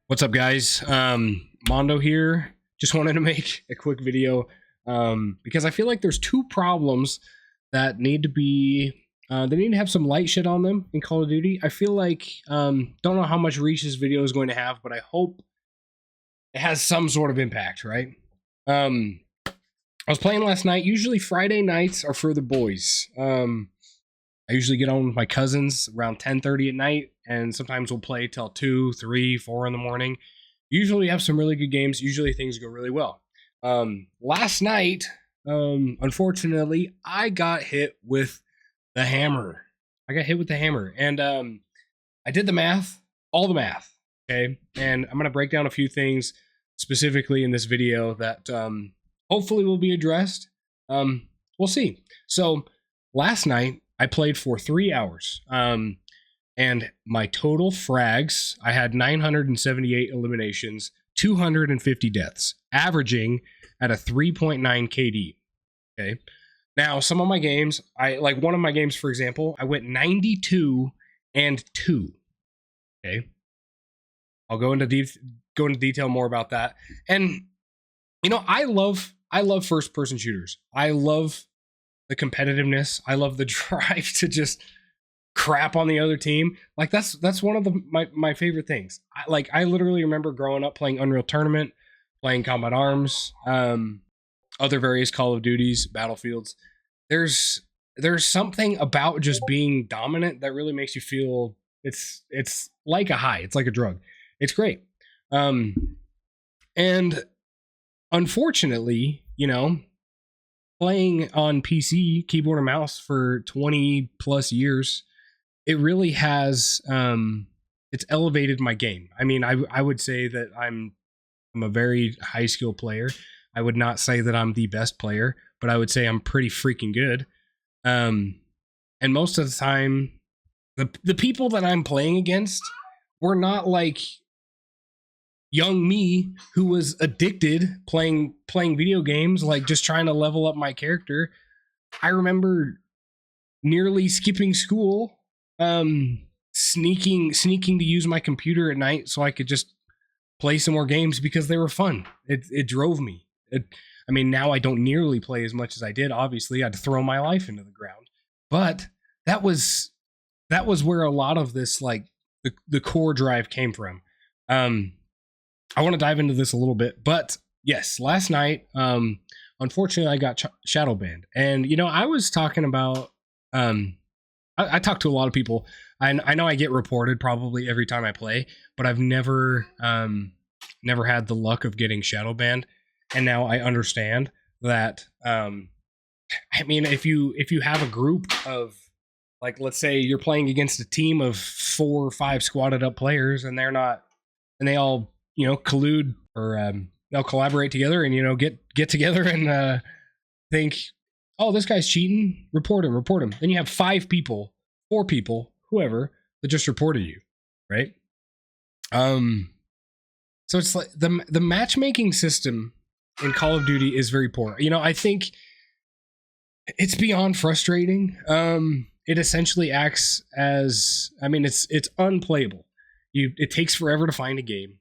What's up, guys? Mondo here. Just wanted to make a quick video because I feel like there's two problems that need to be they need to have some light shit on them in Call of Duty. I feel like don't know how much reach this video is going to have, but I hope it has some sort of impact, right? I was playing last night. Usually Friday nights are for the boys. I usually get on with my cousins around 10:30 at night, and sometimes we'll play till 2, 3, 4 in the morning. Usually have some really good games. Usually things go really well. Last night, unfortunately, I got hit with the hammer. And I did the math, all the math, okay? And I'm going to break down a few things specifically in this video that hopefully will be addressed. We'll see. So last night, I played for 3 hours, and my total frags, I had 978 eliminations, 250 deaths, averaging at a 3.9 KD, okay? Now, some of my games, like one of my games, for example, I went 92 and 2, okay? I'll go into detail more about that. And, you know, I love first-person shooters. I love the competitiveness. I love the drive to just crap on the other team. Like that's one of my favorite things. I literally remember growing up playing Unreal Tournament, playing Combat Arms, other various Call of Duties, Battlefields. There's something about just being dominant that really makes you feel it's like a high. It's like a drug. It's great. And unfortunately, you know, playing on PC, keyboard and mouse for 20 plus years, it really has, it's elevated my game. I mean, I would say that I'm a very high skill player. I would not say that I'm the best player, but I would say I'm pretty freaking good. And most of the time, the people that I'm playing against were not like young me who was addicted playing video games, like just trying to level up my character. I remember nearly skipping school, sneaking to use my computer at night so I could just play some more games because they were fun. It drove me. I mean, now I don't nearly play as much as I did. Obviously, I'd throw my life into the ground, but that was where a lot of this, like the core drive came from. I want to dive into this a little bit, but yes, last night, unfortunately, I got shadow banned. And, you know, I was talking about, I talk to a lot of people. I know I get reported probably every time I play, but I've never had the luck of getting shadow banned. And now I understand that, I mean, if you have a group of, like, let's say you're playing against a team of 4 or 5 squatted up players, and they all, you know, collude or they'll collaborate together and, you know, get together and think, oh, this guy's cheating, report him. Then you have 5 people, 4 people, whoever, that just reported you, right? So it's like the matchmaking system in Call of Duty is very poor. You know, I think it's beyond frustrating. It essentially acts as, I mean, it's unplayable. It takes forever to find a game.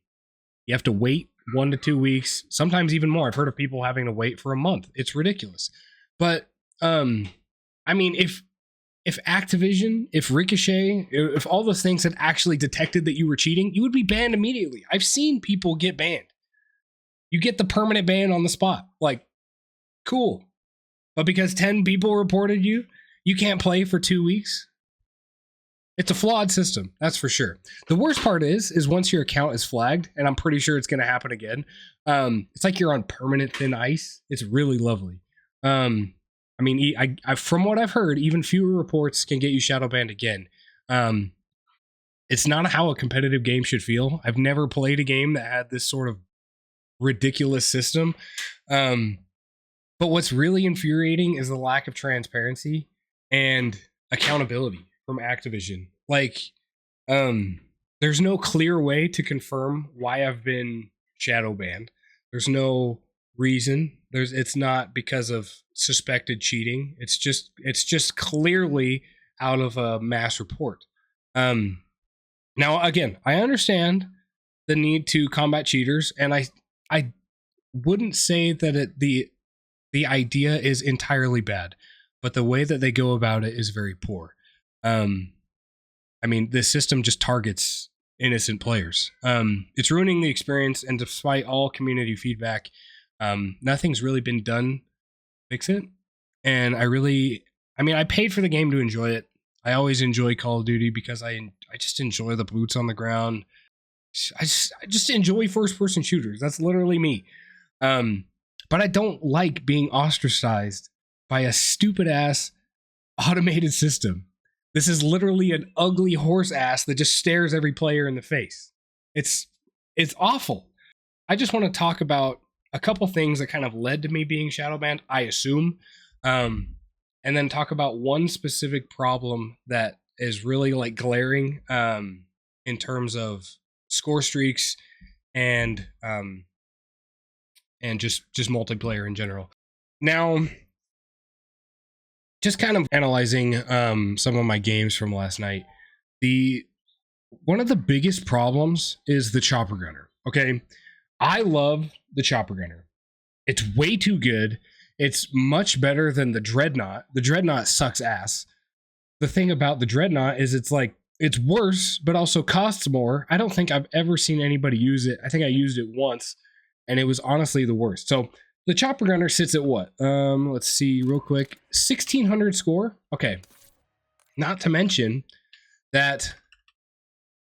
You have to wait 1 to 2 weeks, sometimes even more. I've heard of people having to wait for a month. It's ridiculous. But I mean, if Activision, if Ricochet, if all those things had actually detected that you were cheating, you would be banned immediately. I've seen people get banned. You get the permanent ban on the spot. Like, cool. But because 10 people reported you, you can't play for 2 weeks. It's a flawed system, that's for sure. The worst part is once your account is flagged, and I'm pretty sure it's going to happen again, it's like you're on permanent thin ice. It's really lovely. I mean, I from what I've heard, even fewer reports can get you shadow banned again. It's not how a competitive game should feel. I've never played a game that had this sort of ridiculous system. But what's really infuriating is the lack of transparency and accountability from Activision. Like, there's no clear way to confirm why I've been shadow banned. There's no reason. It's not because of suspected cheating. It's just clearly out of a mass report. Now, again, I understand the need to combat cheaters, and I wouldn't say that the idea is entirely bad, but the way that they go about it is very poor. I mean, this system just targets innocent players. It's ruining the experience, and despite all community feedback, nothing's really been done to fix it. And I paid for the game to enjoy it. I always enjoy Call of Duty because I just enjoy the boots on the ground. I just enjoy first person shooters. That's literally me. But I don't like being ostracized by a stupid ass automated system. This is literally an ugly horse ass that just stares every player in the face. It's awful. I just want to talk about a couple things that kind of led to me being shadow banned, I assume. And then talk about one specific problem that is really like glaring in terms of score streaks and just multiplayer in general. Now, just kind of analyzing some of my games from last night. One of the biggest problems is the chopper gunner. Okay, I love the chopper gunner. It's way too good. It's much better than the dreadnought. The dreadnought sucks ass. The thing about the dreadnought is it's worse, but also costs more. I don't think I've ever seen anybody use it. I think I used it once, and it was honestly the worst. So the chopper gunner sits at what? Let's see real quick. 1600 score. Okay. Not to mention that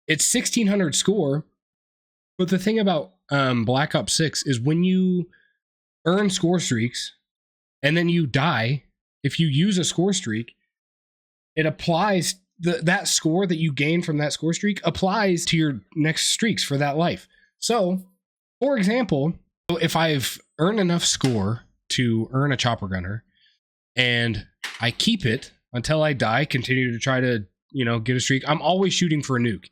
it's 1600 score, but the thing about Black Ops 6 is when you earn score streaks and then you die, if you use a score streak, it applies that score that you gain from that score streak applies to your next streaks for that life. So, for example, if I've earned enough score to earn a chopper gunner and I keep it until I die, continue to try to, get a streak, I'm always shooting for a nuke.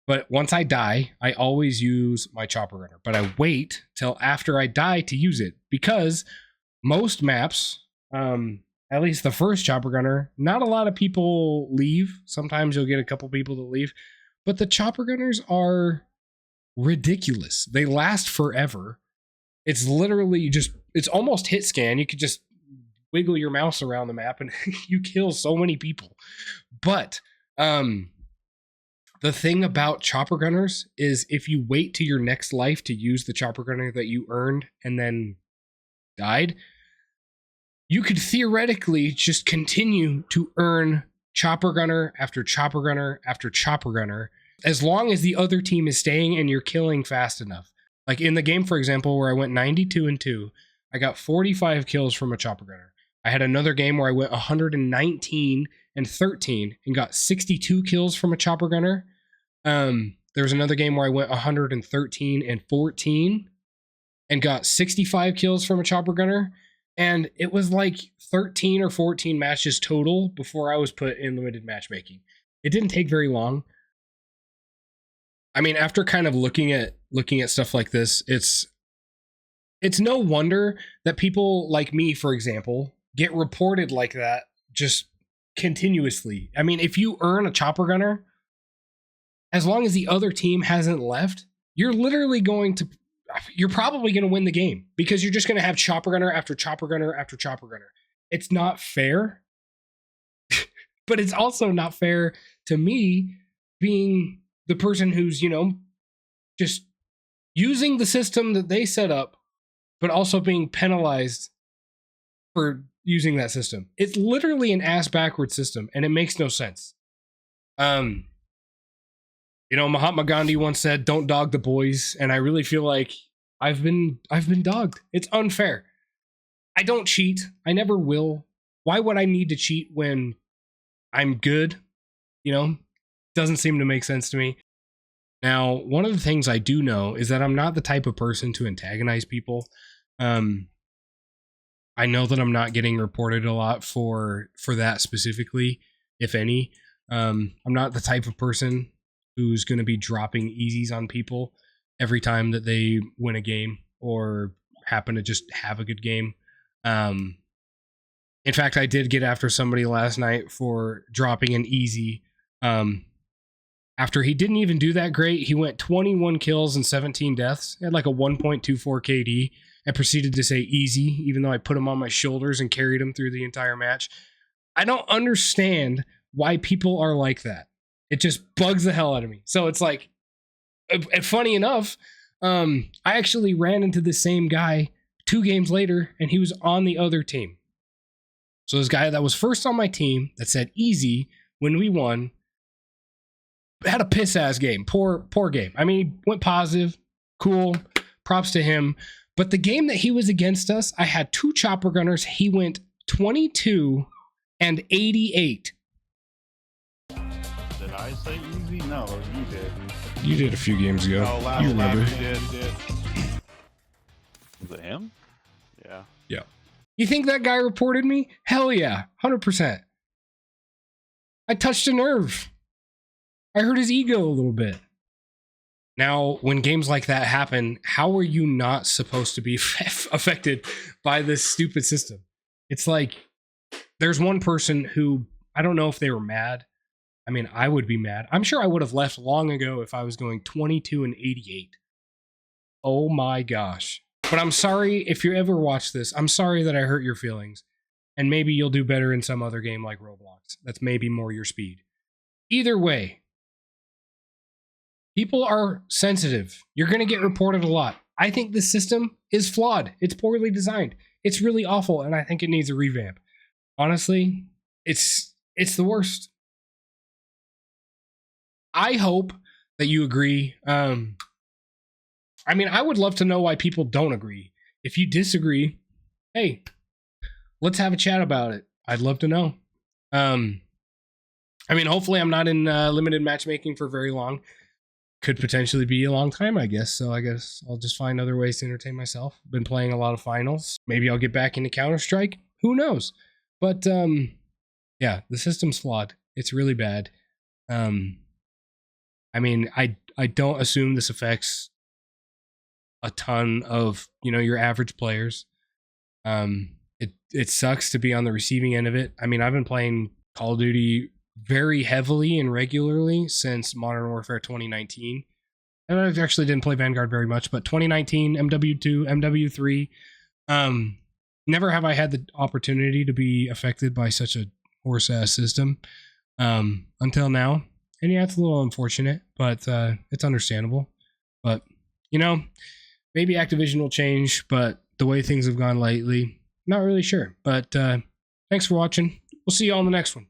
But once I die, I always use my chopper gunner, but I wait till after I die to use it because most maps, at least the first chopper gunner, not a lot of people leave. Sometimes you'll get a couple people to leave, but the chopper gunners are ridiculous. They last forever. It's literally it's almost hit scan. You could just wiggle your mouse around the map and you kill so many people. But the thing about chopper gunners is if you wait to your next life to use the chopper gunner that you earned and then died, you could theoretically just continue to earn chopper gunner after chopper gunner after chopper gunner as long as the other team is staying and you're killing fast enough. Like in the game, for example, where I went 92-2, I got 45 kills from a chopper gunner. I had another game where I went 119-13 and got 62 kills from a chopper gunner. There was another game where I went 113-14 and got 65 kills from a chopper gunner. And it was like 13 or 14 matches total before I was put in limited matchmaking. It didn't take very long. I mean, after kind of looking at stuff like this, it's no wonder that people like me, for example, get reported like that just continuously. I mean, if you earn a chopper gunner, as long as the other team hasn't left, you're probably going to win the game because you're just going to have chopper gunner after chopper gunner after chopper gunner. It's not fair, but it's also not fair to me being the person who's, just using the system that they set up, but also being penalized for using that system. It's literally an ass backwards system and it makes no sense. Mahatma Gandhi once said, "Don't dog the boys." And I really feel like I've been dogged. It's unfair. I don't cheat. I never will. Why would I need to cheat when I'm good? Doesn't seem to make sense to me. Now, one of the things I do know is that I'm not the type of person to antagonize people. I know that I'm not getting reported a lot for that specifically, if any. I'm not the type of person who's going to be dropping easies on people every time that they win a game or happen to just have a good game. In fact, I did get after somebody last night for dropping an easy. After he didn't even do that great, he went 21 kills and 17 deaths. He had like a 1.24 KD and proceeded to say easy, even though I put him on my shoulders and carried him through the entire match. I don't understand why people are like that. It just bugs the hell out of me. So it's like, funny enough, I actually ran into the same guy 2 games later, and he was on the other team. So this guy that was first on my team that said easy when we won had a piss ass game. Poor game. I mean, he went positive. Cool. Props to him. But the game that he was against us, I had 2 chopper gunners. He went 22 and 88. Did I say easy? No, you did. You did a few games ago. Oh, last, you remember. you did. Was it him? Yeah. Yeah. You think that guy reported me? Hell yeah. 100%. I touched a nerve. I hurt his ego a little bit. Now, when games like that happen, how are you not supposed to be affected by this stupid system? It's like, there's one person who, I don't know if they were mad. I mean, I would be mad. I'm sure I would have left long ago if I was going 22 and 88. Oh my gosh. But I'm sorry if you ever watch this. I'm sorry that I hurt your feelings. And maybe you'll do better in some other game like Roblox. That's maybe more your speed. Either way, people are sensitive. You're going to get reported a lot. I think the system is flawed. It's poorly designed. It's really awful, and I think it needs a revamp. Honestly, it's the worst. I hope that you agree. I mean, I would love to know why people don't agree. If you disagree, hey, let's have a chat about it. I'd love to know. I mean, hopefully I'm not in limited matchmaking for very long. Could potentially be a long time, I guess. So I guess I'll just find other ways to entertain myself. Been playing a lot of finals. Maybe I'll get back into Counter-Strike. Who knows? But yeah, the system's flawed. It's really bad. I mean, I don't assume this affects a ton of, your average players. It sucks to be on the receiving end of it. I mean, I've been playing Call of Duty very heavily and regularly since Modern Warfare 2019. And I actually didn't play Vanguard very much, but 2019, MW2, MW3. Never have I had the opportunity to be affected by such a horse-ass system until now. And yeah, it's a little unfortunate, but it's understandable. But, maybe Activision will change, but the way things have gone lately, not really sure. But thanks for watching. We'll see you all in the next one.